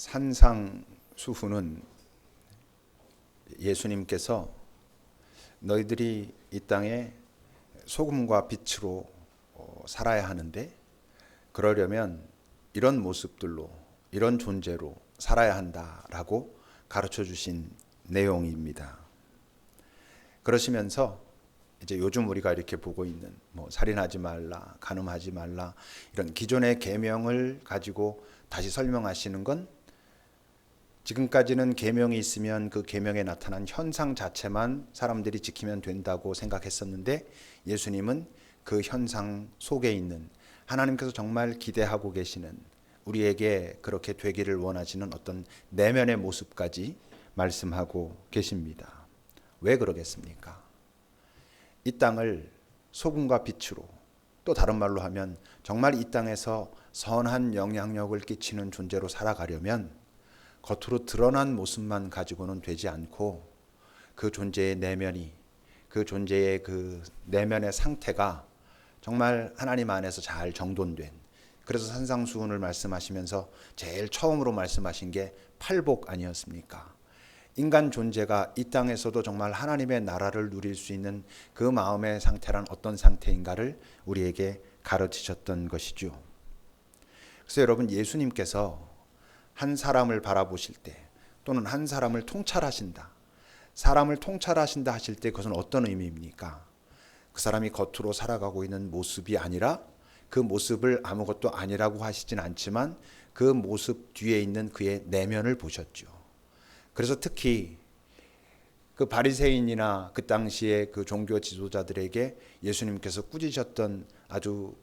산상수훈은 예수님께서 너희들이 이 땅에 소금과 빛으로 살아야 하는데, 그러려면 이런 모습들로, 이런 존재로 살아야 한다라고 가르쳐 주신 내용입니다. 그러시면서 이제 요즘 우리가 이렇게 보고 있는 살인하지 말라, 간음하지 말라, 이런 기존의 계명을 가지고 다시 설명하시는 건, 지금까지는 계명이 있으면 그 계명에 나타난 현상 자체만 사람들이 지키면 된다고 생각했었는데, 예수님은 그 현상 속에 있는 하나님께서 정말 기대하고 계시는, 우리에게 그렇게 되기를 원하시는 어떤 내면의 모습까지 말씀하고 계십니다. 왜 그러겠습니까? 이 땅을 소금과 빛으로, 또 다른 말로 하면 정말 이 땅에서 선한 영향력을 끼치는 존재로 살아가려면 겉으로 드러난 모습만 가지고는 되지 않고, 그 존재의 내면이, 그 존재의 그 내면의 상태가 정말 하나님 안에서 잘 정돈된, 그래서 산상수훈을 말씀하시면서 제일 처음으로 말씀하신 게 팔복 아니었습니까? 인간 존재가 이 땅에서도 정말 하나님의 나라를 누릴 수 있는 그 마음의 상태란 어떤 상태인가를 우리에게 가르치셨던 것이죠. 그래서 여러분, 예수님께서 한 사람을 바라보실 때, 또는 한 사람을 통찰하신다, 사람을 통찰하신다 하실 때 그것은 어떤 의미입니까? 그 사람이 겉으로 살아가고 있는 모습이 아니라, 그 모습을 아무것도 아니라고 하시진 않지만 그 모습 뒤에 있는 그의 내면을 보셨죠. 그래서 특히 그 바리새인이나 그 당시에 그 종교 지도자들에게 예수님께서 꾸짖으셨던 아주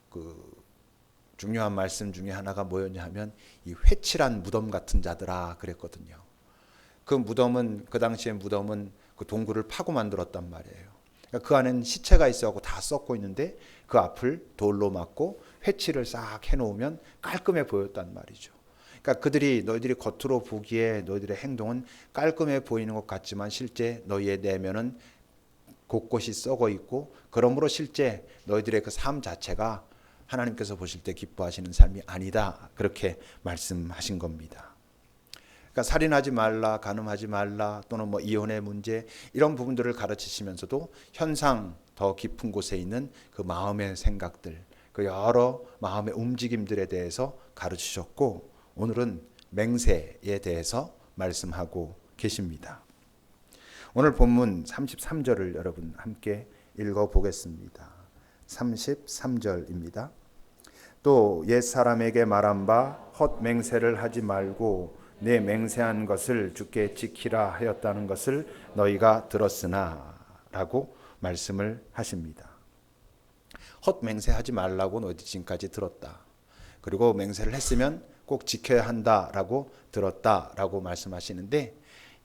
그 중요한 말씀 중에 하나가 뭐였냐 하면, 이 회칠한 무덤 같은 자들아 그랬거든요. 그 무덤은, 그 당시의 무덤은 그 동굴을 파고 만들었단 말이에요. 그러니까 그 안에는 시체가 있어갖고 다 썩고 있는데 그 앞을 돌로 막고 회칠을 싹 해놓으면 깔끔해 보였단 말이죠. 그러니까 그들이, 너희들이 겉으로 보기에 너희들의 행동은 깔끔해 보이는 것 같지만 실제 너희의 내면은 곳곳이 썩어 있고, 그러므로 실제 너희들의 그 삶 자체가 하나님께서 보실 때 기뻐하시는 삶이 아니다, 그렇게 말씀하신 겁니다. 그러니까 살인하지 말라, 간음하지 말라, 또는 이혼의 문제, 이런 부분들을 가르치시면서도 현상 더 깊은 곳에 있는 그 마음의 생각들, 그 여러 마음의 움직임들에 대해서 가르치셨고, 오늘은 맹세에 대해서 말씀하고 계십니다. 오늘 본문 33절을 여러분 함께 읽어보겠습니다. 33절입니다. 또 옛사람에게 말한 바 헛맹세를 하지 말고 내 맹세한 것을 주께 지키라 하였다는 것을 너희가 들었으나, 라고 말씀을 하십니다. 헛맹세하지 말라고 너희들 지금까지 들었다, 그리고 맹세를 했으면 꼭 지켜야 한다라고 들었다라고 말씀하시는데,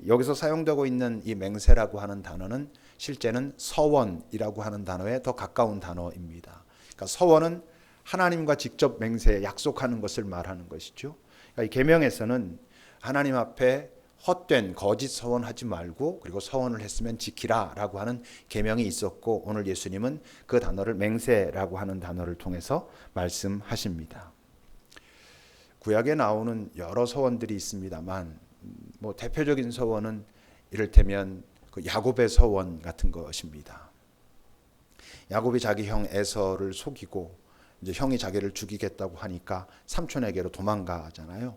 여기서 사용되고 있는 이 맹세라고 하는 단어는 실제는 서원이라고 하는 단어에 더 가까운 단어입니다. 그러니까 서원은 하나님과 직접 맹세, 약속하는 것을 말하는 것이죠. 그러니까 이 계명에서는 하나님 앞에 헛된 거짓 서원하지 말고, 그리고 서원을 했으면 지키라라고 하는 계명이 있었고, 오늘 예수님은 그 단어를 맹세라고 하는 단어를 통해서 말씀하십니다. 구약에 나오는 여러 서원들이 있습니다만, 대표적인 서원은 이를테면 그 야곱의 서원 같은 것입니다. 야곱이 자기 형 에서를 속이고 이제 형이 자기를 죽이겠다고 하니까 삼촌에게로 도망가잖아요.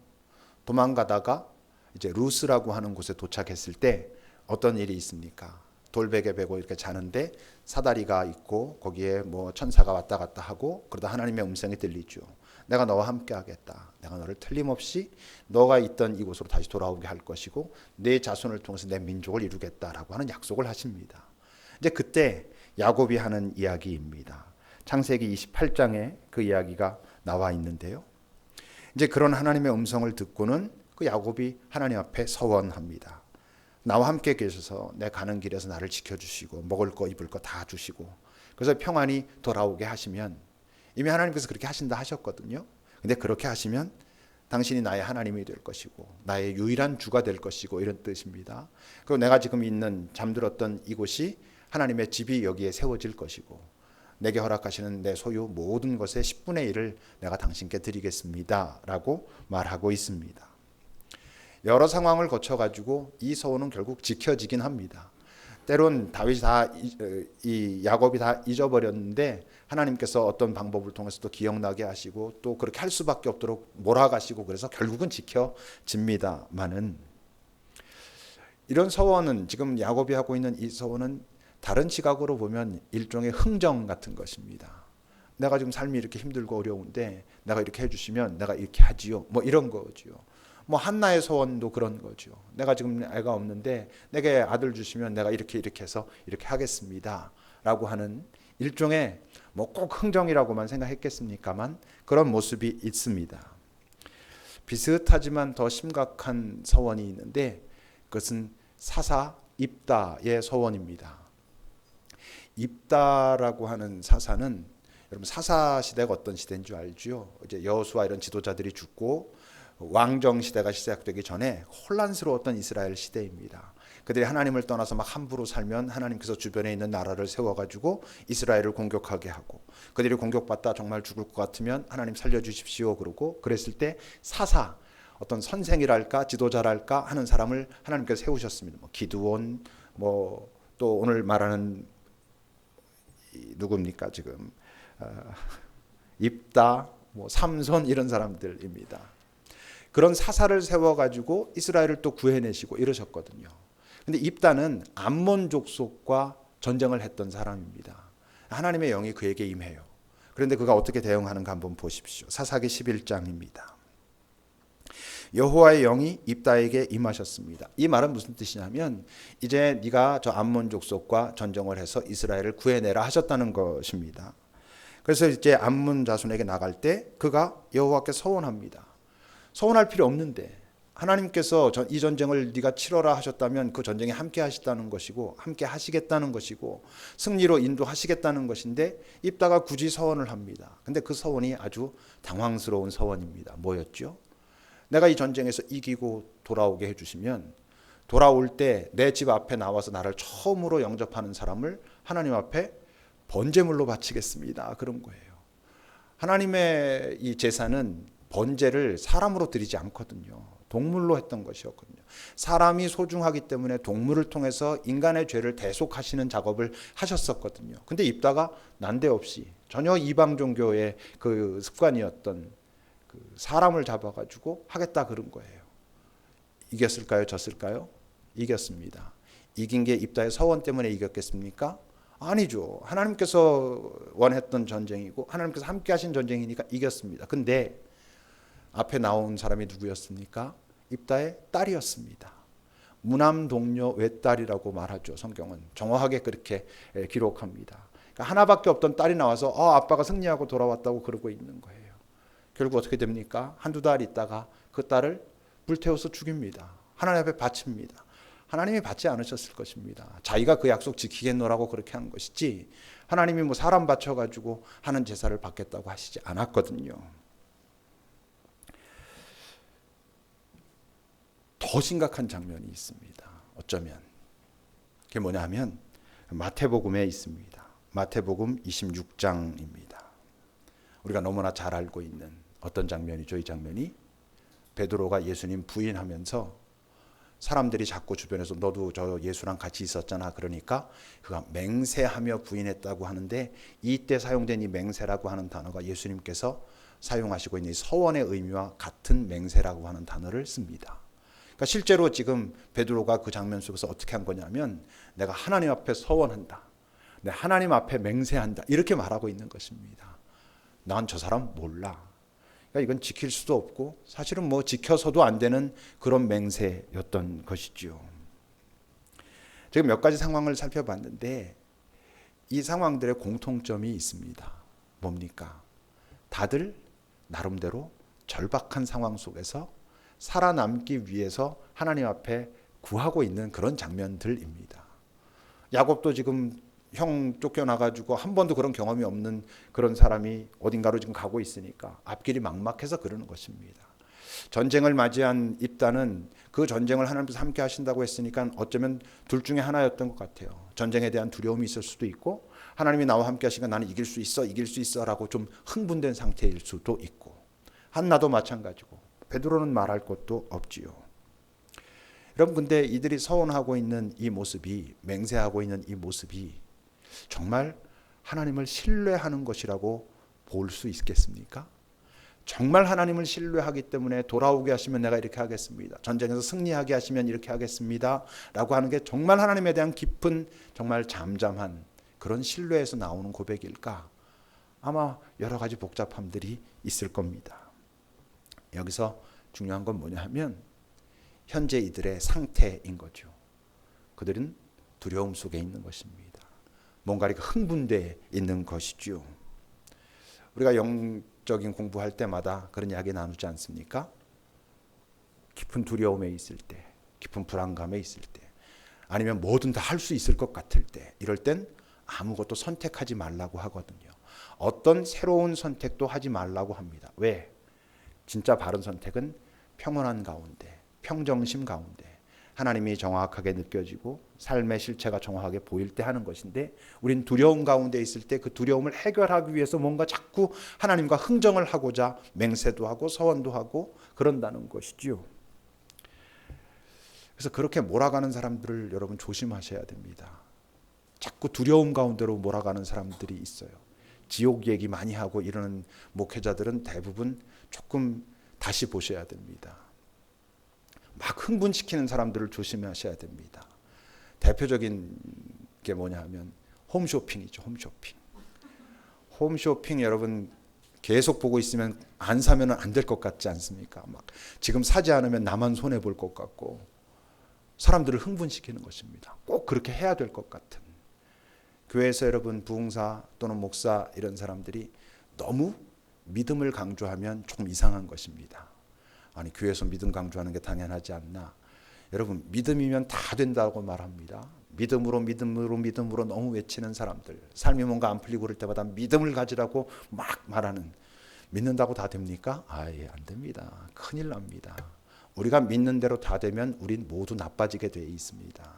도망가다가 이제 루스라고 하는 곳에 도착했을 때 어떤 일이 있습니까? 돌베개 베고 이렇게 자는데 사다리가 있고 거기에 천사가 왔다 갔다 하고, 그러다 하나님의 음성이 들리죠. 내가 너와 함께 하겠다. 내가 너를 틀림없이 너가 있던 이곳으로 다시 돌아오게 할 것이고 내 자손을 통해서 내 민족을 이루겠다라고 하는 약속을 하십니다. 이제 그때 야곱이 하는 이야기입니다. 창세기 28장에 그 이야기가 나와 있는데요. 이제 그런 하나님의 음성을 듣고는 그 야곱이 하나님 앞에 서원합니다. 나와 함께 계셔서 내 가는 길에서 나를 지켜주시고 먹을 거 입을 거 다 주시고, 그래서 평안히 돌아오게 하시면, 이미 하나님께서 그렇게 하신다 하셨거든요. 근데 그렇게 하시면 당신이 나의 하나님이 될 것이고 나의 유일한 주가 될 것이고, 이런 뜻입니다. 그리고 내가 지금 있는 잠들었던 이곳이 하나님의 집이 여기에 세워질 것이고, 내게 허락하시는 내 소유 모든 것의 10분의 1을 내가 당신께 드리겠습니다 라고 말하고 있습니다. 여러 상황을 거쳐가지고 이 서원은 결국 지켜지긴 합니다. 때론 다윗이 이 야곱이 다 잊어버렸는데 하나님께서 어떤 방법을 통해서 또 기억나게 하시고 또 그렇게 할 수밖에 없도록 몰아가시고 그래서 결국은 지켜집니다만은, 이런 서원은, 지금 야곱이 하고 있는 이 서원은 다른 시각으로 보면 일종의 흥정 같은 것입니다. 내가 지금 삶이 이렇게 힘들고 어려운데 내가 이렇게 해주시면 내가 이렇게 하지요, 뭐 이런 거지요. 뭐 한나의 소원도 그런 거죠. 내가 지금 애가 없는데 내게 아들 주시면 내가 이렇게 해서 이렇게 하겠습니다 라고 하는 일종의 뭐 꼭 흥정이라고만 생각했겠습니까만 그런 모습이 있습니다. 비슷하지만 더 심각한 서원이 있는데 그것은 사사 입다의 서원입니다. 입다라고 하는 사사는, 여러분 사사 시대가 어떤 시대인 줄 알죠? 이제 여호수아 이런 지도자들이 죽고 왕정 시대가 시작되기 전에 혼란스러웠던 이스라엘 시대입니다. 그들이 하나님을 떠나서 막 함부로 살면 하나님께서 주변에 있는 나라를 세워가지고 이스라엘을 공격하게 하고, 그들이 공격받다 정말 죽을 것 같으면 하나님 살려주십시오 그러고, 그랬을 때 사사, 어떤 선생이랄까 지도자랄까 하는 사람을 하나님께서 세우셨습니다. 뭐 기드온, 뭐 또 오늘 말하는 누굽니까 지금 입다, 뭐 삼손 이런 사람들입니다. 그런 사사를 세워가지고 이스라엘을 또 구해내시고 이러셨거든요. 근데 입다는 암몬 족속과 전쟁을 했던 사람입니다. 하나님의 영이 그에게 임해요. 그런데 그가 어떻게 대응하는가 한번 보십시오. 사사기 11장입니다. 여호와의 영이 입다에게 임하셨습니다. 이 말은 무슨 뜻이냐면 이제 네가 저 암몬 족속과 전쟁을 해서 이스라엘을 구해내라 하셨다는 것입니다. 그래서 이제 암몬 자손에게 나갈 때 그가 여호와께 서원합니다. 서원할 필요 없는데 하나님께서 이 전쟁을 네가 치러라 하셨다면 그 전쟁에 함께 하시다는 것이고 함께 하시겠다는 것이고 승리로 인도하시겠다는 것인데 입다가 굳이 서원을 합니다. 근데 그 서원이 아주 당황스러운 서원입니다. 뭐였죠? 내가 이 전쟁에서 이기고 돌아오게 해주시면 돌아올 때 내 집 앞에 나와서 나를 처음으로 영접하는 사람을 하나님 앞에 번제물로 바치겠습니다. 그런 거예요. 하나님의 이 제사는 번제를 사람으로 드리지 않거든요. 동물로 했던 것이었거든요. 사람이 소중하기 때문에 동물을 통해서 인간의 죄를 대속하시는 작업을 하셨었거든요. 근데 입다가 난데없이 전혀 이방 종교의 그 습관이었던 그 사람을 잡아가지고 하겠다 그런 거예요. 이겼을까요? 졌을까요? 이겼습니다. 이긴 게 입다의 서원 때문에 이겼겠습니까? 아니죠. 하나님께서 원했던 전쟁이고 하나님께서 함께 하신 전쟁이니까 이겼습니다. 근데 앞에 나온 사람이 누구였습니까? 입다의 딸이었습니다. 무남 동료 외딸이라고 말하죠. 성경은 정확하게 그렇게 기록합니다. 그러니까 하나밖에 없던 딸이 나와서 아빠가 승리하고 돌아왔다고 그러고 있는 거예요. 결국 어떻게 됩니까? 한두 달 있다가 그 딸을 불태워서 죽입니다. 하나님 앞에 바칩니다. 하나님이 받지 않으셨을 것입니다. 자기가 그 약속 지키겠노라고 그렇게 한 것이지 하나님이 뭐 사람 바쳐가지고 하는 제사를 받겠다고 하시지 않았거든요. 더 심각한 장면이 있습니다. 어쩌면 그게 뭐냐 하면 마태복음에 있습니다. 마태복음 26장입니다. 우리가 너무나 잘 알고 있는 어떤 장면이죠. 이 장면이 베드로가 예수님 부인하면서 사람들이 자꾸 주변에서 너도 저 예수랑 같이 있었잖아 그러니까 그가 맹세하며 부인했다고 하는데, 이때 사용된 이 맹세라고 하는 단어가 예수님께서 사용하시고 있는 이 서원의 의미와 같은 맹세라고 하는 단어를 씁니다. 그러니까 실제로 지금 베드로가 그 장면 속에서 어떻게 한 거냐면 내가 하나님 앞에 서원한다, 내 하나님 앞에 맹세한다 이렇게 말하고 있는 것입니다. 난 저 사람 몰라. 그러니까 이건 지킬 수도 없고 사실은 뭐 지켜서도 안 되는 그런 맹세였던 것이죠. 제가 몇 가지 상황을 살펴봤는데 이 상황들의 공통점이 있습니다. 뭡니까? 다들 나름대로 절박한 상황 속에서 살아남기 위해서 하나님 앞에 구하고 있는 그런 장면들입니다. 야곱도 지금 형 쫓겨나가지고 한 번도 그런 경험이 없는 그런 사람이 어딘가로 지금 가고 있으니까 앞길이 막막해서 그러는 것입니다. 전쟁을 맞이한 입다는 그 전쟁을 하나님께서 함께 하신다고 했으니까 어쩌면 둘 중에 하나였던 것 같아요. 전쟁에 대한 두려움이 있을 수도 있고 하나님이 나와 함께 하시니까 나는 이길 수 있어 라고 좀 흥분된 상태일 수도 있고, 한나도 마찬가지고 베드로는 말할 것도 없지요. 여러분, 근데 이들이 서원하고 있는 이 모습이, 맹세하고 있는 이 모습이 정말 하나님을 신뢰하는 것이라고 볼 수 있겠습니까? 정말 하나님을 신뢰하기 때문에 돌아오게 하시면 내가 이렇게 하겠습니다, 전쟁에서 승리하게 하시면 이렇게 하겠습니다 라고 하는 게 정말 하나님에 대한 깊은, 정말 잠잠한 그런 신뢰에서 나오는 고백일까? 아마 여러 가지 복잡함들이 있을 겁니다. 여기서 중요한 건 뭐냐 하면 현재 이들의 상태인 거죠. 그들은 두려움 속에 있는 것입니다. 뭔가 이렇게 흥분되어 있는 것이죠. 우리가 영적인 공부할 때마다 그런 이야기 나누지 않습니까? 깊은 두려움에 있을 때, 깊은 불안감에 있을 때, 아니면 뭐든 다 할 수 있을 것 같을 때, 이럴 땐 아무것도 선택하지 말라고 하거든요. 어떤 새로운 선택도 하지 말라고 합니다. 왜? 진짜 바른 선택은 평온한 가운데, 평정심 가운데 하나님이 정확하게 느껴지고 삶의 실체가 정확하게 보일 때 하는 것인데, 우린 두려움 가운데 있을 때 그 두려움을 해결하기 위해서 뭔가 자꾸 하나님과 흥정을 하고자 맹세도 하고 서원도 하고 그런다는 것이지요. 그래서 그렇게 몰아가는 사람들을 여러분 조심하셔야 됩니다. 자꾸 두려움 가운데로 몰아가는 사람들이 있어요. 지옥 얘기 많이 하고 이러는 목회자들은 대부분 조금 다시 보셔야 됩니다. 막 흥분시키는 사람들을 조심하셔야 됩니다. 대표적인 게 뭐냐 하면 홈쇼핑이죠. 홈쇼핑 여러분 계속 보고 있으면 안 사면 안 될 것 같지 않습니까? 막 지금 사지 않으면 나만 손해 볼 것 같고 사람들을 흥분시키는 것입니다. 꼭 그렇게 해야 될 것 같은. 교회에서 여러분 부흥사 또는 목사 이런 사람들이 너무 믿음을 강조하면 조금 이상한 것입니다. 아니 교회에서 믿음 강조하는 게 당연하지 않나. 여러분 믿음이면 다 된다고 말합니다. 믿음으로 너무 외치는 사람들, 삶이 뭔가 안 풀리고 그럴 때마다 믿음을 가지라고 막 말하는, 믿는다고 다 됩니까? 아예 안 됩니다. 큰일 납니다. 우리가 믿는 대로 다 되면 우린 모두 나빠지게 돼 있습니다.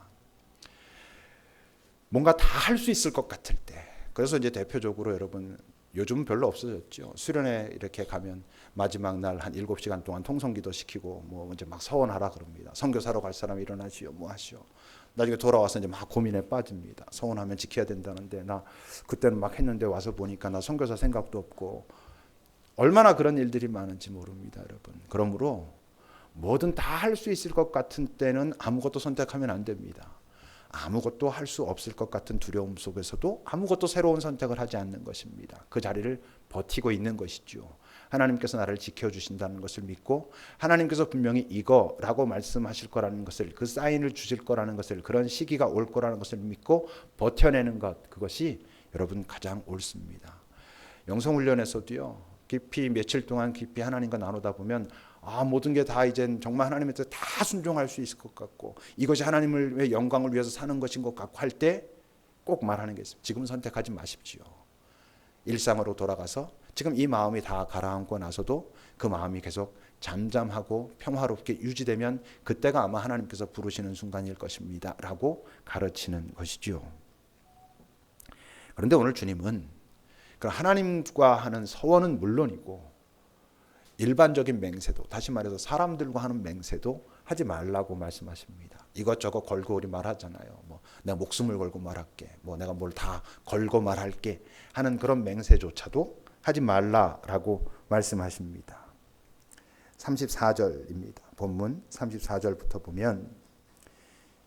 뭔가 다 할 수 있을 것 같을 때, 그래서 이제 대표적으로 여러분 요즘은 별로 없어졌죠. 수련회 이렇게 가면 마지막 날 한 7시간 동안 통성기도 시키고 뭐 이제 막 서원하라 그럽니다. 선교사로 갈 사람 일어나시오, 뭐 하시오. 나중에 돌아와서 이제 막 고민에 빠집니다. 서원하면 지켜야 된다는데 나 그때는 막 했는데 와서 보니까 나 선교사 생각도 없고. 얼마나 그런 일들이 많은지 모릅니다, 여러분. 그러므로 뭐든 다 할 수 있을 것 같은 때는 아무것도 선택하면 안 됩니다. 아무것도 할 수 없을 것 같은 두려움 속에서도 아무것도 새로운 선택을 하지 않는 것입니다. 그 자리를 버티고 있는 것이죠. 하나님께서 나를 지켜주신다는 것을 믿고 하나님께서 분명히 이거라고 말씀하실 거라는 것을, 그 사인을 주실 거라는 것을, 그런 시기가 올 거라는 것을 믿고 버텨내는 것, 그것이 여러분 가장 옳습니다. 영성훈련에서도요, 깊이 며칠 동안 깊이 하나님과 나누다 보면 모든 게 다 이젠 정말 하나님의 뜻에 다 순종할 수 있을 것 같고 이것이 하나님의 영광을 위해서 사는 것인 것 같고 할 때 꼭 말하는 게 있습니다. 지금 선택하지 마십시오. 일상으로 돌아가서 지금 이 마음이 다 가라앉고 나서도 그 마음이 계속 잠잠하고 평화롭게 유지되면 그때가 아마 하나님께서 부르시는 순간일 것입니다 라고 가르치는 것이죠. 그런데 오늘 주님은 하나님과 하는 서원은 물론이고 일반적인 맹세도, 다시 말해서 사람들과 하는 맹세도 하지 말라고 말씀하십니다. 이것저것 걸고 우리 말하잖아요. 뭐 내가 목숨을 걸고 말할게, 뭐 내가 뭘 다 걸고 말할게 하는 그런 맹세조차도 하지 말라라고 말씀하십니다. 34절입니다. 본문 34절부터 보면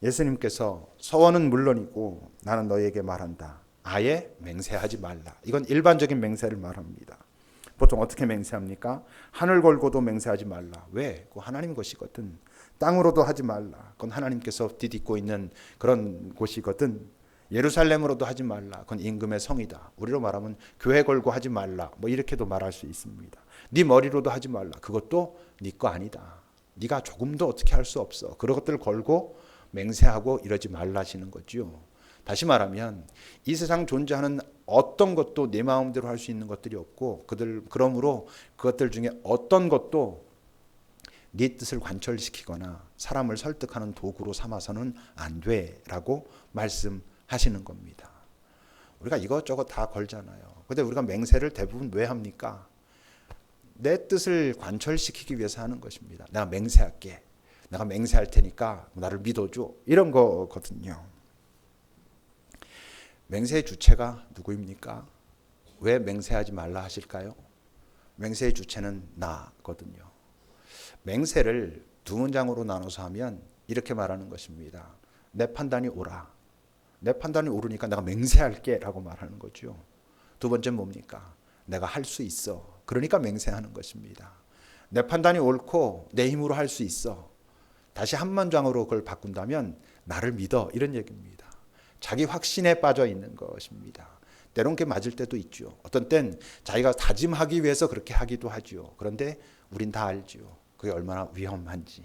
예수님께서 서원은 물론이고 나는 너희에게 말한다. 아예 맹세하지 말라. 이건 일반적인 맹세를 말합니다. 보통 어떻게 맹세합니까? 하늘 걸고도 맹세하지 말라. 왜? 그거 하나님 것이거든. 땅으로도 하지 말라. 그건 하나님께서 디딛고 있는 그런 곳이거든. 예루살렘으로도 하지 말라. 그건 임금의 성이다. 우리로 말하면 교회 걸고 하지 말라. 뭐 이렇게도 말할 수 있습니다. 네 머리로도 하지 말라. 그것도 네 거 아니다. 네가 조금도 어떻게 할 수 없어. 그런 것들 걸고 맹세하고 이러지 말라시는 거죠. 다시 말하면 이 세상 존재하는 어떤 것도 내 마음대로 할 수 있는 것들이 없고 그러므로 그것들 중에 어떤 것도 네 뜻을 관철시키거나 사람을 설득하는 도구로 삼아서는 안 돼라고 말씀하시는 겁니다. 우리가 이것저것 다 걸잖아요. 그런데 우리가 맹세를 대부분 왜 합니까? 내 뜻을 관철시키기 위해서 하는 것입니다. 내가 맹세할게. 내가 맹세할 테니까 나를 믿어줘. 이런 거거든요. 맹세의 주체가 누구입니까? 왜 맹세하지 말라 하실까요? 맹세의 주체는 나거든요. 맹세를 두 문장으로 나눠서 하면 이렇게 말하는 것입니다. 내 판단이 옳아. 내 판단이 옳으니까 내가 맹세할게 라고 말하는 거죠. 두 번째는 뭡니까? 내가 할 수 있어. 그러니까 맹세하는 것입니다. 내 판단이 옳고 내 힘으로 할 수 있어. 다시 한 문장으로 그걸 바꾼다면 나를 믿어 이런 얘기입니다. 자기 확신에 빠져 있는 것입니다. 때론 그게 맞을 때도 있죠. 어떤 땐 자기가 다짐하기 위해서 그렇게 하기도 하죠. 그런데 우린 다 알죠. 그게 얼마나 위험한지.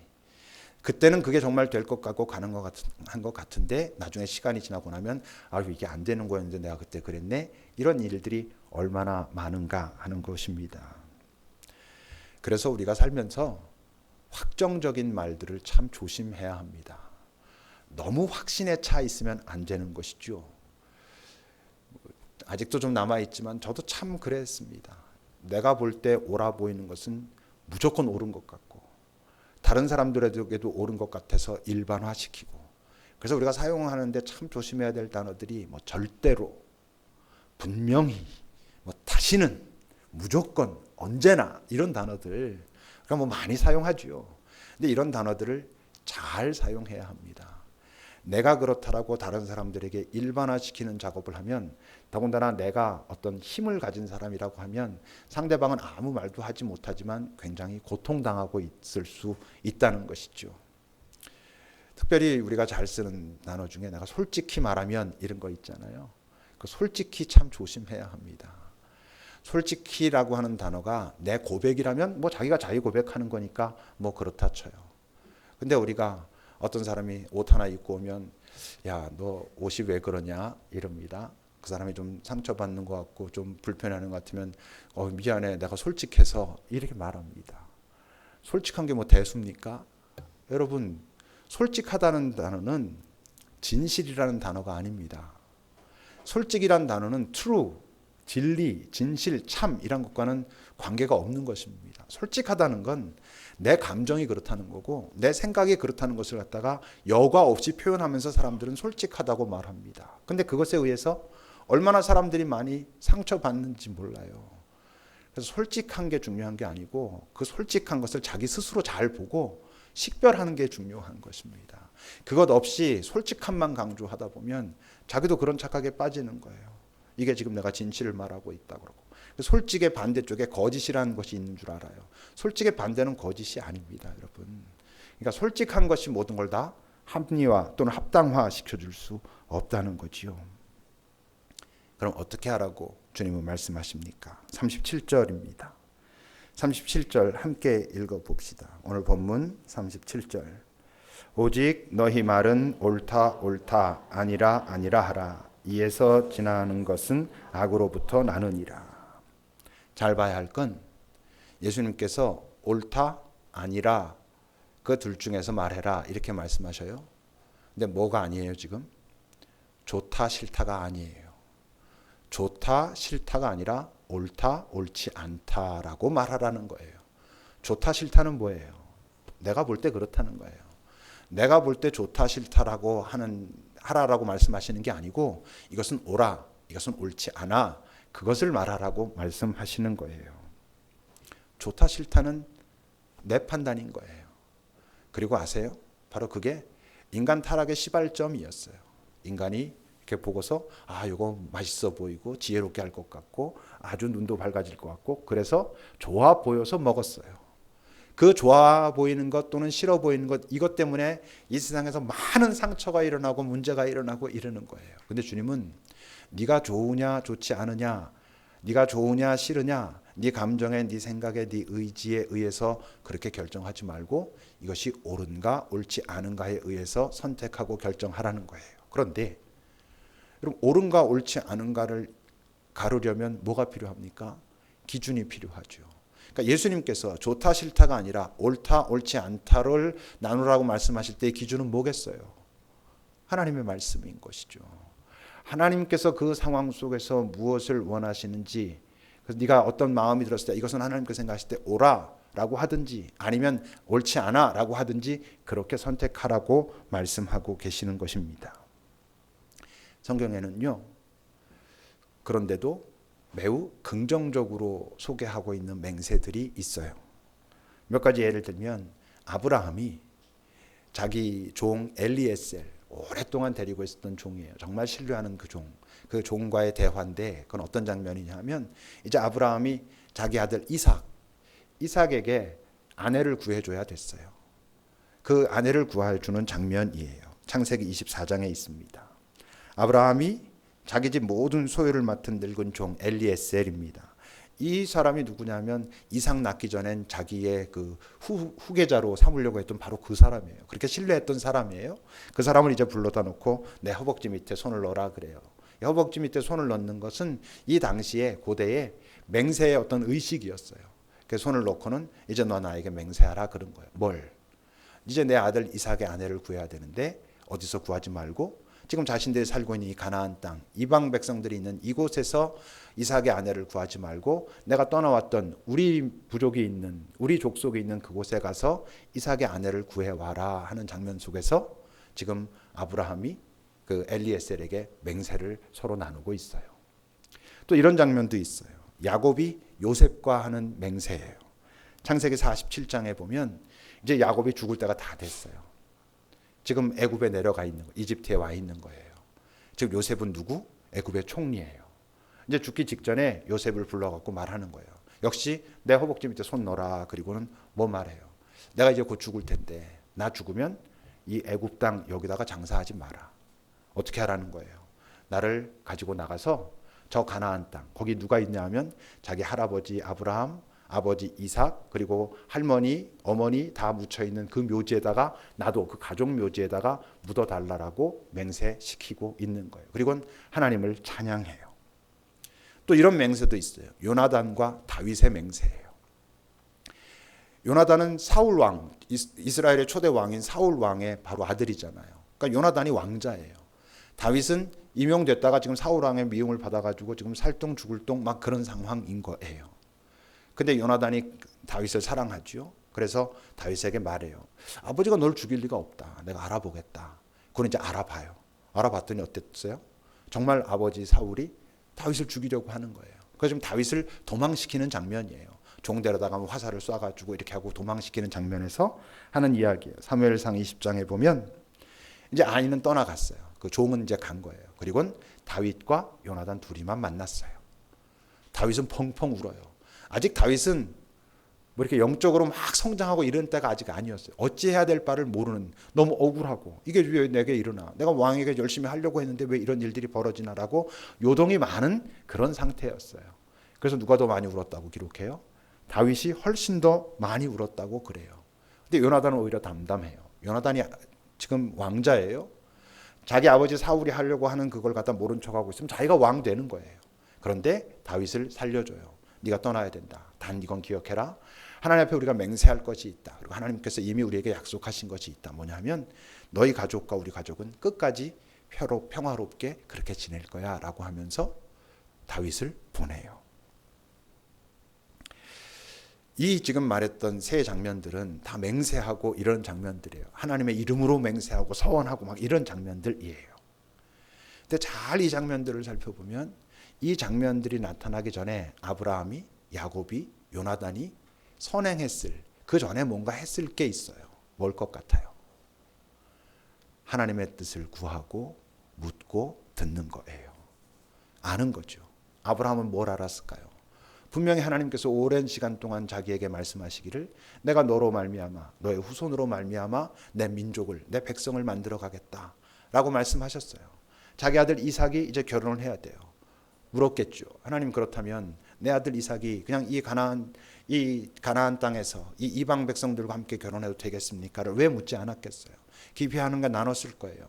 그때는 그게 정말 될 것 같고 가는 것 같은데 나중에 시간이 지나고 나면 이게 안 되는 거였는데 내가 그때 그랬네. 이런 일들이 얼마나 많은가 하는 것입니다. 그래서 우리가 살면서 확정적인 말들을 참 조심해야 합니다. 너무 확신에 차 있으면 안 되는 것이죠. 아직도 좀 남아있지만 저도 참 그랬습니다. 내가 볼 때 옳아 보이는 것은 무조건 옳은 것 같고 다른 사람들에게도 옳은 것 같아서 일반화시키고 그래서 우리가 사용하는데 참 조심해야 될 단어들이 절대로, 분명히, 다시는, 무조건, 언제나 이런 단어들 그러니까 많이 사용하죠. 근데 이런 단어들을 잘 사용해야 합니다. 내가 그렇다라고 다른 사람들에게 일반화시키는 작업을 하면 더군다나 내가 어떤 힘을 가진 사람이라고 하면 상대방은 아무 말도 하지 못하지만 굉장히 고통당하고 있을 수 있다는 것이죠. 특별히 우리가 잘 쓰는 단어 중에 내가 솔직히 말하면 이런 거 있잖아요. 그 솔직히 참 조심해야 합니다. 솔직히라고 하는 단어가 내 고백이라면 자기가 자기 고백하는 거니까 그렇다 쳐요. 근데 우리가 어떤 사람이 옷 하나 입고 오면 야, 너 옷이 왜 그러냐 이럽니다. 그 사람이 좀 상처받는 것 같고 좀 불편해하는 것 같으면 미안해 내가 솔직해서 이렇게 말합니다. 솔직한 게 대수입니까? 여러분 솔직하다는 단어는 진실이라는 단어가 아닙니다. 솔직이라는 단어는 true, 진리, 진실, 참 이란 것과는 관계가 없는 것입니다. 솔직하다는 건 내 감정이 그렇다는 거고 내 생각이 그렇다는 것을 갖다가 여과 없이 표현하면서 사람들은 솔직하다고 말합니다. 근데 그것에 의해서 얼마나 사람들이 많이 상처받는지 몰라요. 그래서 솔직한 게 중요한 게 아니고 그 솔직한 것을 자기 스스로 잘 보고 식별하는 게 중요한 것입니다. 그것 없이 솔직함만 강조하다 보면 자기도 그런 착각에 빠지는 거예요. 이게 지금 내가 진실을 말하고 있다 그러고 솔직의 반대쪽에 거짓이라는 것이 있는 줄 알아요. 솔직의 반대는 거짓이 아닙니다, 여러분. 그러니까 솔직한 것이 모든 걸 다 합리화 또는 합당화 시켜줄 수 없다는 거지요. 그럼 어떻게 하라고 주님은 말씀하십니까? 37절입니다. 37절 함께 읽어봅시다. 오늘 본문 37절. 오직 너희 말은 옳다 옳다 아니라 아니라 하라. 이에서 지나는 것은 악으로부터 나느니라. 잘 봐야 할 건 예수님께서 옳다 아니라 그 둘 중에서 말해라 이렇게 말씀하셔요. 근데 뭐가 아니에요 지금? 좋다 싫다가 아니에요. 좋다 싫다가 아니라 옳다 옳지 않다라고 말하라는 거예요. 좋다 싫다는 뭐예요? 내가 볼 때 그렇다는 거예요. 내가 볼 때 좋다 싫다라고 하라라고 말씀하시는 게 아니고 이것은 옳아 이것은 옳지 않아 그것을 말하라고 말씀하시는 거예요. 좋다 싫다는 내 판단인 거예요. 그리고 아세요? 바로 그게 인간 타락의 시발점이었어요. 인간이 이렇게 보고서 이거 맛있어 보이고 지혜롭게 할 것 같고 아주 눈도 밝아질 것 같고 그래서 좋아 보여서 먹었어요. 그 좋아 보이는 것 또는 싫어 보이는 것 이것 때문에 이 세상에서 많은 상처가 일어나고 문제가 일어나고 이러는 거예요. 근데 주님은 네가 좋으냐 좋지 않으냐 네가 좋으냐 싫으냐 네 감정에 네 생각에 네 의지에 의해서 그렇게 결정하지 말고 이것이 옳은가 옳지 않은가에 의해서 선택하고 결정하라는 거예요. 그런데 여러분 옳은가 옳지 않은가를 가르려면 뭐가 필요합니까? 기준이 필요하죠. 그러니까 예수님께서 좋다 싫다가 아니라 옳다 옳지 않다를 나누라고 말씀하실 때의 기준은 뭐겠어요? 하나님의 말씀인 것이죠. 하나님께서 그 상황 속에서 무엇을 원하시는지 그래서 네가 어떤 마음이 들었을 때 이것은 하나님께서 생각하실 때 옳아 라고 하든지 아니면 옳지 않아 라고 하든지 그렇게 선택하라고 말씀하고 계시는 것입니다. 성경에는요, 그런데도 매우 긍정적으로 소개하고 있는 맹세들이 있어요. 몇 가지 예를 들면 아브라함이 자기 종 엘리에셀, 오랫동안 데리고 있었던 종이에요. 정말 신뢰하는 그 종과의 대화인데, 그건 어떤 장면이냐면 이제 아브라함이 자기 아들 이삭에게 아내를 구해줘야 됐어요. 그 아내를 구해주는 장면이에요. 창세기 24장에 있습니다. 아브라함이 자기 집 모든 소유를 맡은 늙은 종 엘리에셀입니다. 이 사람이 누구냐면 이삭 낳기 전엔 자기의 그 후계자로 삼으려고 했던 바로 그 사람이에요. 그렇게 신뢰했던 사람이에요. 그 사람을 이제 불러다 놓고 내 허벅지 밑에 손을 넣어라 그래요. 허벅지 밑에 손을 넣는 것은 이 당시에 고대의 맹세의 어떤 의식이었어요. 그 손을 놓고는 이제 너 나에게 맹세하라 그런 거예요. 뭘? 이제 내 아들 이삭의 아내를 구해야 되는데 어디서 구하지 말고 지금 자신들이 살고 있는 이 가나안 땅, 이방 백성들이 있는 이곳에서 이삭의 아내를 구하지 말고 내가 떠나왔던 우리 부족이 있는, 우리 족속이 있는 그곳에 가서 이삭의 아내를 구해와라 하는 장면 속에서 지금 아브라함이 그 엘리에셀에게 맹세를 서로 나누고 있어요. 또 이런 장면도 있어요. 야곱이 요셉과 하는 맹세예요. 창세기 47장에 보면 이제 야곱이 죽을 때가 다 됐어요. 지금 애굽에 내려가 있는 거, 이집트에 와 있는 거예요. 즉 요셉은 누구? 애굽의 총리예요. 이제 죽기 직전에 요셉을 불러갖고 말하는 거예요. 역시 내 허벅지 밑에 손 넣어라. 그리고는 뭐 말해요? 내가 이제 곧 죽을 텐데 나 죽으면 이 애굽 땅 여기다가 장사하지 마라. 어떻게 하라는 거예요? 나를 가지고 나가서 저 가나안 땅, 거기 누가 있냐 하면 자기 할아버지 아브라함, 아버지 이삭, 그리고 할머니, 어머니 다 묻혀있는 그 묘지에다가 나도 그 가족 묘지에다가 묻어달라고 맹세시키고 있는 거예요. 그리고 하나님을 찬양해요. 또 이런 맹세도 있어요. 요나단과 다윗의 맹세예요. 요나단은 사울 왕, 이스라엘의 초대 왕인 사울 왕의 바로 아들이잖아요. 그러니까 요나단이 왕자예요. 다윗은 임용됐다가 지금 사울 왕의 미움을 받아가지고 지금 살똥 죽을 똥 막 그런 상황인 거예요. 근데 요나단이 다윗을 사랑하죠. 그래서 다윗에게 말해요. 아버지가 널 죽일 리가 없다. 내가 알아보겠다. 그건 이제 알아봐요. 알아봤더니 어땠어요? 정말 아버지 사울이 다윗을 죽이려고 하는 거예요. 그래서 지금 다윗을 도망시키는 장면이에요. 종 데려다가 화살을 쏴가지고 이렇게 하고 도망시키는 장면에서 하는 이야기예요. 사무엘상 20장에 보면 이제 아이는 떠나갔어요. 그 종은 이제 간 거예요. 그리고 다윗과 요나단 둘이만 만났어요. 다윗은 펑펑 울어요. 아직 다윗은 뭐 이렇게 영적으로 막 성장하고 이런 때가 아직 아니었어요. 어찌해야 될 바를 모르는, 너무 억울하고 이게 왜 내게 일어나? 내가 왕에게 열심히 하려고 했는데 왜 이런 일들이 벌어지나라고 요동이 많은 그런 상태였어요. 그래서 누가 더 많이 울었다고 기록해요? 다윗이 훨씬 더 많이 울었다고 그래요. 근데 요나단은 오히려 담담해요. 요나단이 지금 왕자예요. 자기 아버지 사울이 하려고 하는 그걸 갖다 모른 척하고 있으면 자기가 왕 되는 거예요. 그런데 다윗을 살려줘요. 네가 떠나야 된다. 단 이건 기억해라. 하나님 앞에 우리가 맹세할 것이 있다. 그리고 하나님께서 이미 우리에게 약속하신 것이 있다. 뭐냐면 너희 가족과 우리 가족은 끝까지 평화롭게 그렇게 지낼 거야 라고 하면서 다윗을 보내요. 이 지금 말했던 세 장면들은 다 맹세하고 이런 장면들이에요. 하나님의 이름으로 맹세하고 서원하고 막 이런 장면들이에요. 근데 잘 이 장면들을 살펴보면 이 장면들이 나타나기 전에 아브라함이, 야곱이, 요나단이 선행했을, 그 전에 뭔가 했을 게 있어요. 뭘 것 같아요? 하나님의 뜻을 구하고 묻고 듣는 거예요. 아는 거죠. 아브라함은 뭘 알았을까요? 분명히 하나님께서 오랜 시간 동안 자기에게 말씀하시기를 내가 너로 말미암아 너의 후손으로 말미암아 내 민족을, 내 백성을 만들어 가겠다라고 말씀하셨어요. 자기 아들 이삭이 이제 결혼을 해야 돼요. 물었겠죠. 하나님, 그렇다면 내 아들 이삭이 그냥 이 가나안 땅에서 이 이방 백성들과 함께 결혼해도 되겠습니까를 왜 묻지 않았겠어요? 기피하는 건 나눴을 거예요.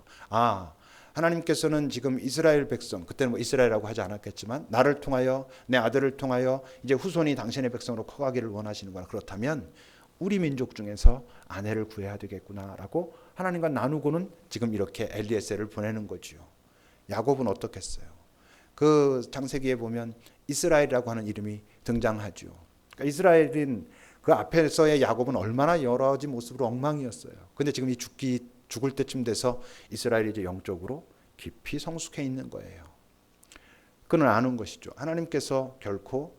하나님께서는 지금 이스라엘 백성, 그때는 뭐 이스라엘이라고 하지 않았겠지만 나를 통하여, 내 아들을 통하여 이제 후손이 당신의 백성으로 커가기를 원하시는구나. 그렇다면 우리 민족 중에서 아내를 구해야 되겠구나라고 하나님과 나누고는 지금 이렇게 엘리에셀을 보내는 거죠. 야곱은 어떻겠어요? 그 창세기에 보면 이스라엘이라고 하는 이름이 등장하죠. 그러니까 이스라엘은 그 앞에서의 야곱은 얼마나 여러 가지 모습으로 엉망이었어요. 근데 지금 이 죽을 때쯤 돼서 이스라엘이 이제 영적으로 깊이 성숙해 있는 거예요. 그는 아는 것이죠. 하나님께서 결코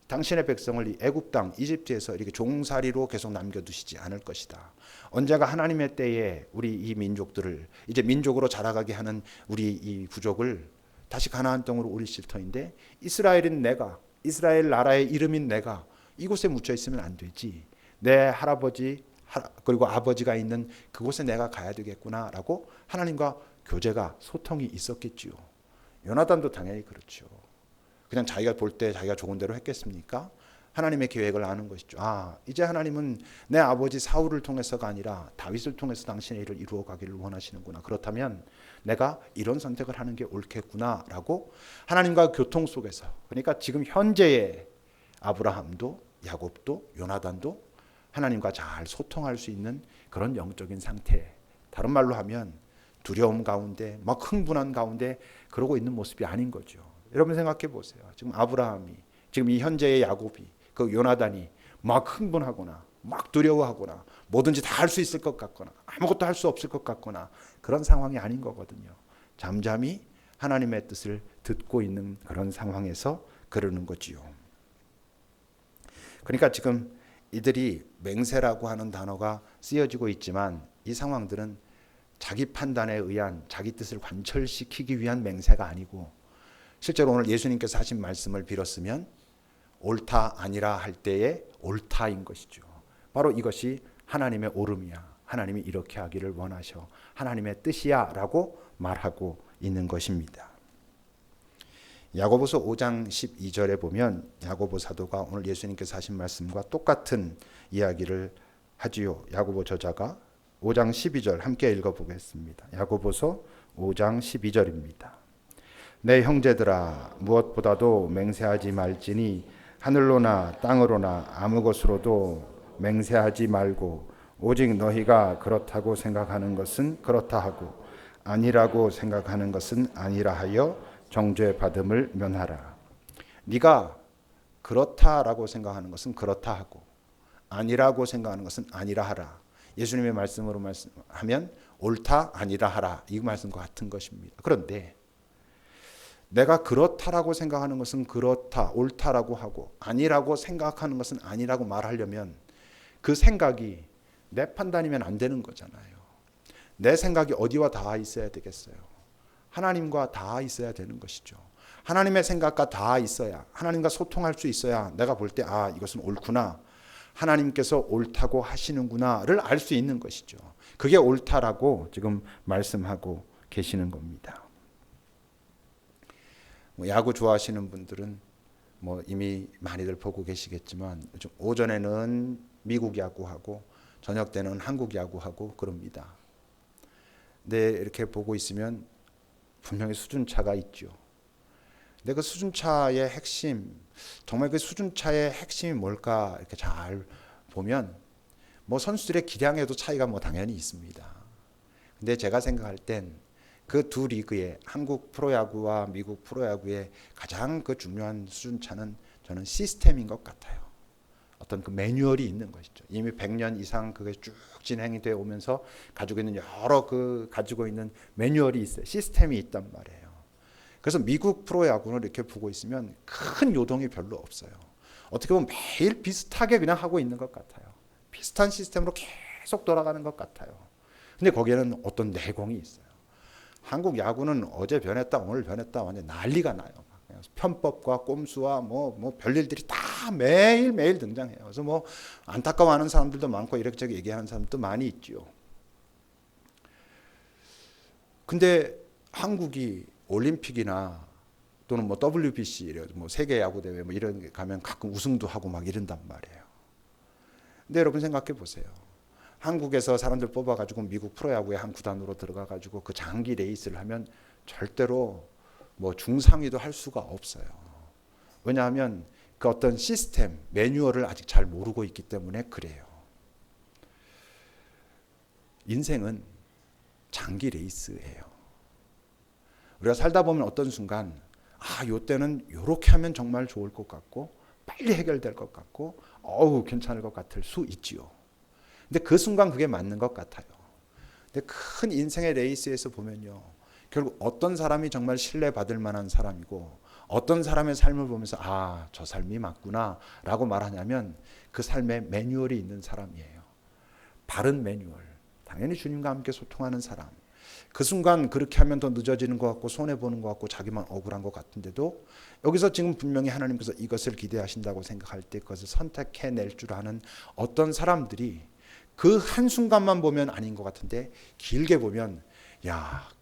당신의 백성을 이 애굽 땅 이집트에서 이렇게 종살이로 계속 남겨두시지 않을 것이다. 언젠가 하나님의 때에 우리 이 민족들을 이제 민족으로 자라가게 하는 우리 이 부족을 다시 가나안 땅으로 오리실 터인데, 이스라엘인 내가, 이스라엘 나라의 이름인 내가 이곳에 묻혀 있으면 안 되지. 내 할아버지 그리고 아버지가 있는 그곳에 내가 가야 되겠구나라고 하나님과 교제가 소통이 있었겠지요. 요나단도 당연히 그렇죠. 그냥 자기가 볼 때 자기가 좋은 대로 했겠습니까? 하나님의 계획을 아는 것이죠. 이제 하나님은 내 아버지 사울을 통해서가 아니라 다윗을 통해서 당신의 일을 이루어 가기를 원하시는구나. 그렇다면 내가 이런 선택을 하는 게 옳겠구나라고 하나님과 교통 속에서, 그러니까 지금 현재의 아브라함도 야곱도 요나단도 하나님과 잘 소통할 수 있는 그런 영적인 상태. 다른 말로 하면 두려움 가운데 막 흥분한 가운데 그러고 있는 모습이 아닌 거죠. 여러분 생각해 보세요. 지금 아브라함이, 지금 이 현재의 야곱이, 그 요나단이 막 흥분하거나 막 두려워하거나 뭐든지 다 할 수 있을 것 같거나 아무것도 할 수 없을 것 같거나 그런 상황이 아닌 거거든요. 잠잠히 하나님의 뜻을 듣고 있는 그런 상황에서 그러는 거지요. 그러니까 지금 이들이 맹세라고 하는 단어가 쓰여지고 있지만 이 상황들은 자기 판단에 의한 자기 뜻을 관철시키기 위한 맹세가 아니고, 실제로 오늘 예수님께서 하신 말씀을 빌었으면 옳다 아니라 할 때의 옳다인 것이죠. 바로 이것이 하나님의 옳음이야. 하나님이 이렇게 하기를 원하셔. 하나님의 뜻이야 라고 말하고 있는 것입니다. 야고보서 5장 12절에 보면 야고보 사도가 오늘 예수님께서 하신 말씀과 똑같은 이야기를 하지요. 야고보 저자가 5장 12절 함께 읽어보겠습니다. 야고보서 5장 12절입니다. 내 형제들아, 무엇보다도 맹세하지 말지니 하늘로나 땅으로나 아무 것으로도 맹세하지 말고 오직 너희가 그렇다고 생각하는 것은 그렇다 하고 아니라고 생각하는 것은 아니라 하여 정죄 받음을 면하라. 네가 그렇다라고 생각하는 것은 그렇다 하고 아니라고 생각하는 것은 아니라 하라. 예수님의 말씀으로 말씀하면 옳다 아니라 하라, 이 말씀과 같은 것입니다. 그런데 내가 그렇다라고 생각하는 것은 그렇다, 옳다라고 하고 아니라고 생각하는 것은 아니라고 말하려면 그 생각이 내 판단이면 안 되는 거잖아요. 내 생각이 어디와 닿아 있어야 되겠어요? 하나님과 닿아 있어야 되는 것이죠. 하나님의 생각과 닿아 있어야, 하나님과 소통할 수 있어야 내가 볼 때 이것은 옳구나, 하나님께서 옳다고 하시는구나를 알 수 있는 것이죠. 그게 옳다라고 지금 말씀하고 계시는 겁니다. 야구 좋아하시는 분들은 이미 많이들 보고 계시겠지만 요즘 오전에는 미국 야구하고 저녁 때는 한국 야구하고 그럽니다. 근데 이렇게 보고 있으면 분명히 수준차가 있죠. 근데 그 수준차의 핵심, 정말 그 수준차의 핵심이 뭘까 이렇게 잘 보면 선수들의 기량에도 차이가 당연히 있습니다. 근데 제가 생각할 땐 그 두 리그의 한국 프로야구와 미국 프로야구의 가장 그 중요한 수준차는 저는 시스템인 것 같아요. 어떤 그 매뉴얼이 있는 것이죠. 이미 100년 이상 그게 쭉 진행이 되어 오면서 가지고 있는 여러 가지고 있는 매뉴얼이 있어요. 시스템이 있단 말이에요. 그래서 미국 프로야구를 이렇게 보고 있으면 큰 요동이 별로 없어요. 어떻게 보면 매일 비슷하게 그냥 하고 있는 것 같아요. 비슷한 시스템으로 계속 돌아가는 것 같아요. 근데 거기에는 어떤 내공이 있어요. 한국 야구는 어제 변했다 오늘 변했다 완전 난리가 나요. 편법과 꼼수와 별일들이 다 매일매일 등장해요. 그래서 안타까워하는 사람들도 많고 이렇게 얘기하는 사람도 많이 있죠. 근데 한국이 올림픽이나 또는 WBC 세계 야구 대회 이런 게 가면 가끔 우승도 하고 막 이런단 말이에요. 근데 여러분 생각해 보세요. 한국에서 사람들 뽑아가지고 미국 프로야구의 한 구단으로 들어가가지고 그 장기 레이스를 하면 절대로 중상위도 할 수가 없어요. 왜냐하면 그 어떤 시스템, 매뉴얼을 아직 잘 모르고 있기 때문에 그래요. 인생은 장기 레이스예요. 우리가 살다 보면 어떤 순간 요 때는 요렇게 하면 정말 좋을 것 같고 빨리 해결될 것 같고 괜찮을 것 같을 수 있지요. 근데 그 순간 그게 맞는 것 같아요. 근데 큰 인생의 레이스에서 보면요, 결국 어떤 사람이 정말 신뢰받을 만한 사람이고 어떤 사람의 삶을 보면서 저 삶이 맞구나 라고 말하냐면 그 삶에 매뉴얼이 있는 사람이에요. 바른 매뉴얼. 당연히 주님과 함께 소통하는 사람. 그 순간 그렇게 하면 더 늦어지는 것 같고 손해보는 것 같고 자기만 억울한 것 같은데도 여기서 지금 분명히 하나님께서 이것을 기대하신다고 생각할 때 그것을 선택해낼 줄 아는 어떤 사람들이 그 한순간만 보면 아닌 것 같은데 길게 보면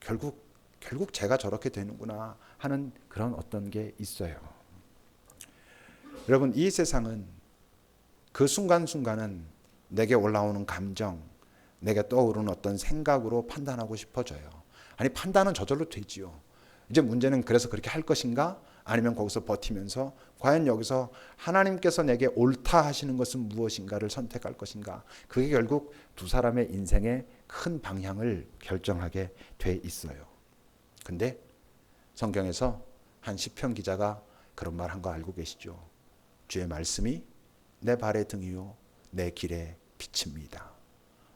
결국 제가 저렇게 되는구나 하는 그런 어떤 게 있어요. 여러분, 이 세상은 그 순간순간은 내게 올라오는 감정, 내게 떠오르는 어떤 생각으로 판단하고 싶어져요. 아니, 판단은 저절로 되지요. 이제 문제는 그래서 그렇게 할 것인가? 아니면 거기서 버티면서 과연 여기서 하나님께서 내게 옳다 하시는 것은 무엇인가를 선택할 것인가? 그게 결국 두 사람의 인생의 큰 방향을 결정하게 돼 있어요. 근데 성경에서 한 시편 기자가 그런 말 한 거 알고 계시죠? 주의 말씀이 내 발의 등이요 내 길의 빛입니다.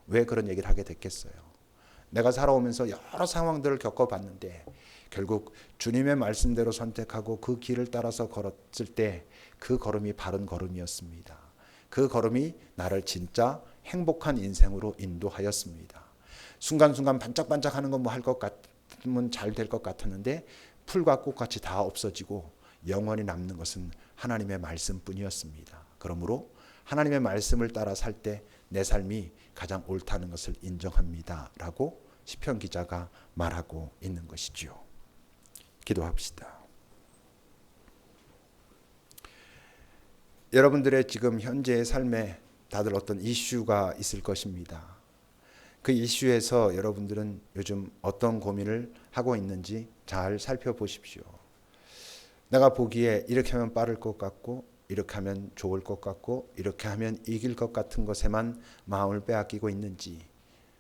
왜 그런 얘기를 하게 됐겠어요? 내가 살아오면서 여러 상황들을 겪어봤는데 결국 주님의 말씀대로 선택하고 그 길을 따라서 걸었을 때 그 걸음이 바른 걸음이었습니다. 그 걸음이 나를 진짜 행복한 인생으로 인도하였습니다. 순간순간 반짝반짝하는 건 뭐 할 것 같으면 잘 될 것 같았는데 풀과 꽃같이 다 없어지고 영원히 남는 것은 하나님의 말씀뿐이었습니다. 그러므로 하나님의 말씀을 따라 살 때 내 삶이 가장 옳다는 것을 인정합니다 라고 시편 기자가 말하고 있는 것이지요. 기도합시다. 여러분들의 지금 현재의 삶에 다들 어떤 이슈가 있을 것입니다. 그 이슈에서 여러분들은 요즘 어떤 고민을 하고 있는지 잘 살펴보십시오. 내가 보기에 이렇게 하면 빠를 것 같고 이렇게 하면 좋을 것 같고 이렇게 하면 이길 것 같은 것에만 마음을 빼앗기고 있는지,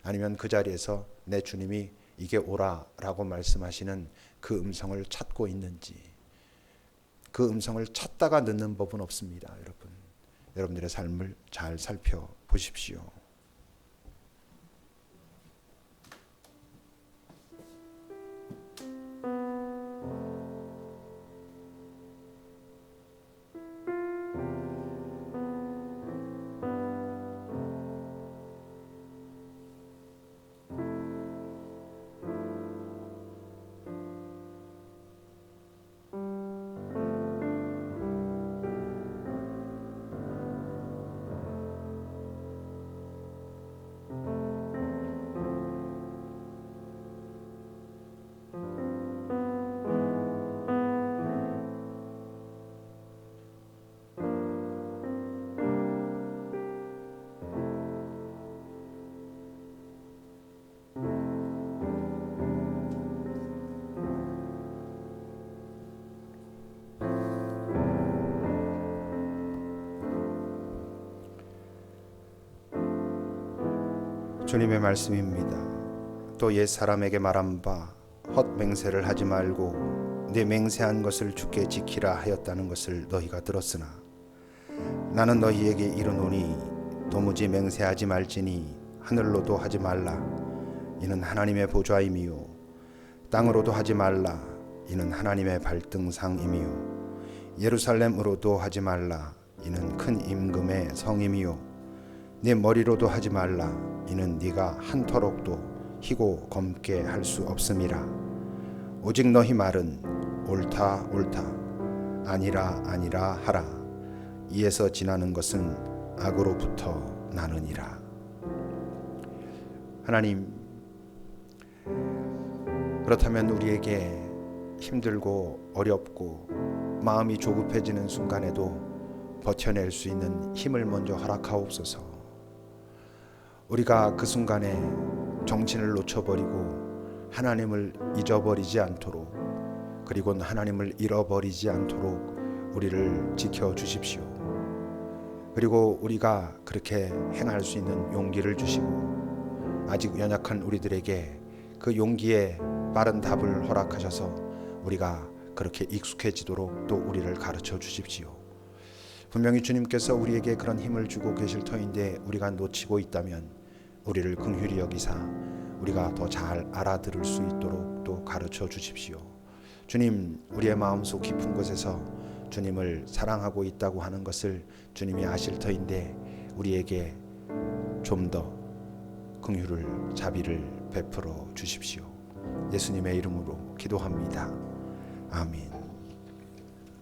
아니면 그 자리에서 내 주님이 이게 오라라고 말씀하시는 그 음성을 찾고 있는지. 그 음성을 찾다가 늦는 법은 없습니다. 여러분, 여러분들의 삶을 잘 살펴보십시오. 주님의 말씀입니다. 또 옛 사람에게 말한 바 헛맹세를 하지 말고 네 맹세한 것을 주께 지키라 하였다는 것을 너희가 들었으나 나는 너희에게 이르노니 도무지 맹세하지 말지니 하늘로도 하지 말라 이는 하나님의 보좌임이요 땅으로도 하지 말라 이는 하나님의 발등상임이요 예루살렘으로도 하지 말라 이는 큰 임금의 성임이요 네 머리로도 하지 말라 이는 네가 한터럭도 희고 검게 할 수 없음이라 오직 너희 말은 옳다 옳다 아니라 아니라 하라 이에서 지나는 것은 악으로부터 나느니라. 하나님, 그렇다면 우리에게 힘들고 어렵고 마음이 조급해지는 순간에도 버텨낼 수 있는 힘을 먼저 허락하옵소서. 우리가 그 순간에 정신을 놓쳐버리고 하나님을 잊어버리지 않도록, 그리고 하나님을 잃어버리지 않도록 우리를 지켜주십시오. 그리고 우리가 그렇게 행할 수 있는 용기를 주시고 아직 연약한 우리들에게 그 용기에 빠른 답을 허락하셔서 우리가 그렇게 익숙해지도록 또 우리를 가르쳐 주십시오. 분명히 주님께서 우리에게 그런 힘을 주고 계실 터인데 우리가 놓치고 있다면 우리를 긍휼히 여기사 우리가 더 잘 알아들을 수 있도록 또 가르쳐 주십시오. 주님, 우리의 마음속 깊은 곳에서 주님을 사랑하고 있다고 하는 것을 주님이 아실 터인데 우리에게 좀 더 긍휼을 자비를 베풀어 주십시오. 예수님의 이름으로 기도합니다. 아멘.